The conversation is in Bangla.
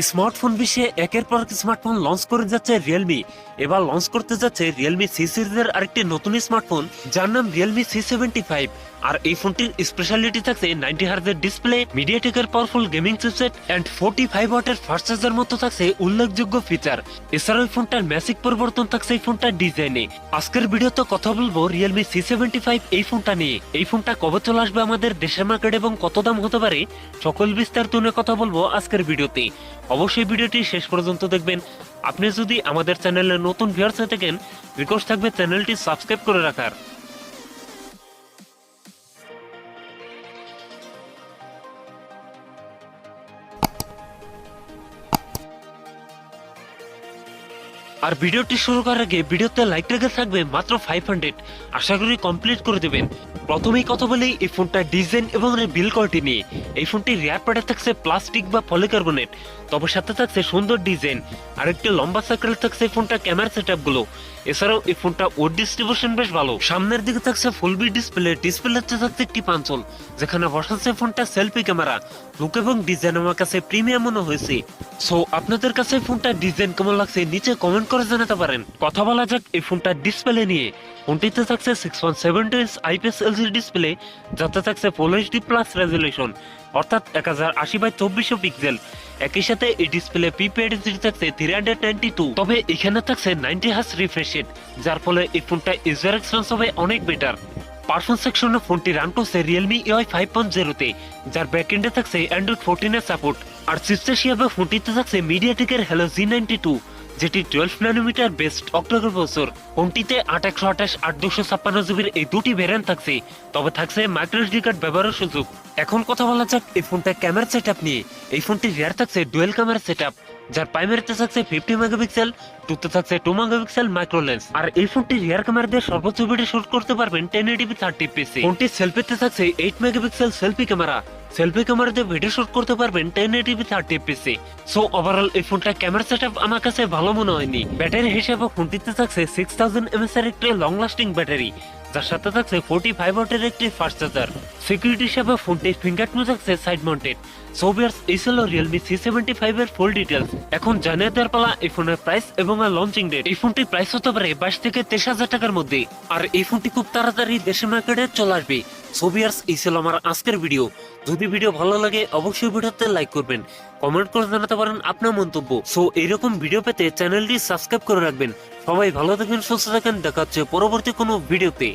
স্মার্টফোন বিশ্বে একের পর এক স্মার্টফোন লঞ্চ করে যাচ্ছে রিয়েলমি। এবার লঞ্চ করতে যাচ্ছে রিয়েলমি সি সিরিজের আরেকটি নতুন স্মার্টফোন, যার নাম রিয়েলমি C75। আর এই ফোনটির স্পেশালিটি থাকছে 90 হার্জের ডিসপ্লে, মিডিয়াটেকের পাওয়ারফুল গেমিং চিপসেট এন্ড 45 ওয়াটের ফাস্ট চার্জার মতো থাকছে উল্লেখযোগ্য ফিচার। এছাড়াও এই ফোনটার ম্যাসিক পরিবর্তন থাকছে এই ফোনটার ডিজাইনে। আজকের ভিডিওতে কথা বলবো রিয়েলমি C75 এই ফোনটা নিয়ে। এই ফোনটা কবে চলে আসবে আমাদের দেশের মার্কেট এবং কত দাম হতে পারে, সকল বিস্তারিত নিয়ে কথা বলবো আজকের ভিডিওতে। অবশ্যই ভিডিওটি শেষ পর্যন্ত দেখবেন। আপনি যদি আমাদের চ্যানেলে নতুন ভিউয়ার্স হয়ে থাকেন, রিকোয়েস্ট থাকবে চ্যানেলটি সাবস্ক্রাইব করে রাখার। আর ভিডিওটি শুরু করার আগে ভিডিওতে লাইক রেখে থাকবে মাত্র 500, আশা করি কমপ্লিট করে দেবেন। প্রথমেই কথা বলি এই ফোনটার ডিজাইন এবং বিল্ড কোয়ালিটি নিয়ে। এই ফোনটি রিয়ার প্যাডে থাকছে প্লাস্টিক বা পলিকার্বনেট, তবে সাথে থাকছে সুন্দর ডিজাইন আর একটি লম্বা সার্কেল থাকছে এই ফোনটা ক্যামেরা সেটআপ গুলো। এছাড়াও এই ফোনটা ওয়েট ডিস্ট্রিবিউশন বেশ ভালো। সামনের দিকে থাকছে ফুল বি ডিসপ্লেতে থাকছে একটি পাঞ্চল, যেখানে বসাচ্ছে ফোনটা সেলফি ক্যামেরা। লুক এবং ডিজাইন আমার কাছে প্রিমিয়াম মনে হয়েছে। সো আপনাদের কাছে ফোনটা ডিজাইন কেমন লাগছে নিচে কমেন্ট করে জানাতে পারেন। কথা বলা যাক এই ফোনটার ডিসপ্লে নিয়ে। ফোনটিতে থাকছে 6.7 ইঞ্চ আইপিএস এলসিডি ডিসপ্লে, যাতে থাকছে ফুল এইচডি প্লাস রেজুলেশন, অর্থাৎ 1080x2400 পিক্সেল। একই সাথে এই ডিসপ্লে পিপিআইডি থাকছে 392। তবে এখানে থাকছে 90 হার্জ রিফ্রেশ রেট, যার ফলে এই ফোনটা ইউজার এক্সপিরিয়েন্স হবে অনেক বেটার। পারফরমেন্স সেকশনে ফোনটি রান করছে রিয়েলমি ইউআই 5.0-তে, যার ব্যাকএন্ডে থাকছে অ্যান্ড্রয়েড 14 এর সাপোর্ট। আর চিপসেট হিসেবে ফোনটিতে থাকছে মিডিয়াটেকের হেলো G92, যেটি 12 ন্যানোমিটার বেস্ট অক্টাকোর প্রসেসর। ফোনটিতে 8/128 8/256 জিবির এই দুটি ভ্যারিয়েন্ট থাকছে, তবে থাকছে মাইক্রোএসডি কার্ড ব্যবহারের সুযোগ। এখন কথা বলা যাক এই ফোনটা ক্যামেরা সেটআপ নিয়ে। এই ফোনটি রিয়ার থাকছে ডুয়েল ক্যামেরা সেটআপ, যার প্রাইমারিতে থাকছে 50 মেগাপিক্সেল, টুতে থাকছে 2 মেগাপিক্সেল মাইক্রো লেন্স। আর এই ফোনটি রিয়ার ক্যামেরা দিয়ে সর্বোচ্চ ভিডিও শুট করতে পারবেন 1080p 30fps। ফোনটি সেলফিতে থাকছে 8 megapixel selfie camera, selfie camera দিয়ে ভিডিও শুট করতে পারবেন 1080p 30fps। সো ওভারঅল এই ফোনটা ক্যামেরা সেটআপ আমার কাছে ভালো মনে হয়নি। ব্যাটারি হিসেবে ফোনটিতে থাকছে 6000 mAh এর একটি লং লাস্টিং ব্যাটারি, যার সাথে থাকছে 45 ওয়াটের একটি ফাস্ট চার্জার। সিকিউরিটি হিসেবে ফোনটি ফিঙ্গারপ্রিন্ট থাকছে সাইড মাউন্টেড। সো ভিউয়ার্স, এই ছিল রিয়েলমি C75 এর ফুল ডিটেলস। এখন জানিয়ে দেওয়ার পালা এই ফোনের প্রাইস এবং লঞ্চিং ডেট। এই ফোনটির প্রাইস হতে পারে 22 থেকে 23,000 টাকার মধ্যে, আর এই ফোনটি খুব তাড়াতাড়ি দেশের মার্কেটে চলে আসবে। সো ভিউয়ার্স, এই ছিল আমার আজকের ভিডিও। যদি ভিডিও ভালো লাগে অবশ্যই ভিডিওতে লাইক করবেন, কমেন্ট করে জানাতে পারেন আপনার মন্তব্য। সো এইরকম ভিডিও পেতে চ্যানেলটি সাবস্ক্রাইব করে রাখবেন। সবাই ভালো থাকেন, সুস্থ থাকেন, দেখা হচ্ছে পরবর্তী কোনো ভিডিওতে।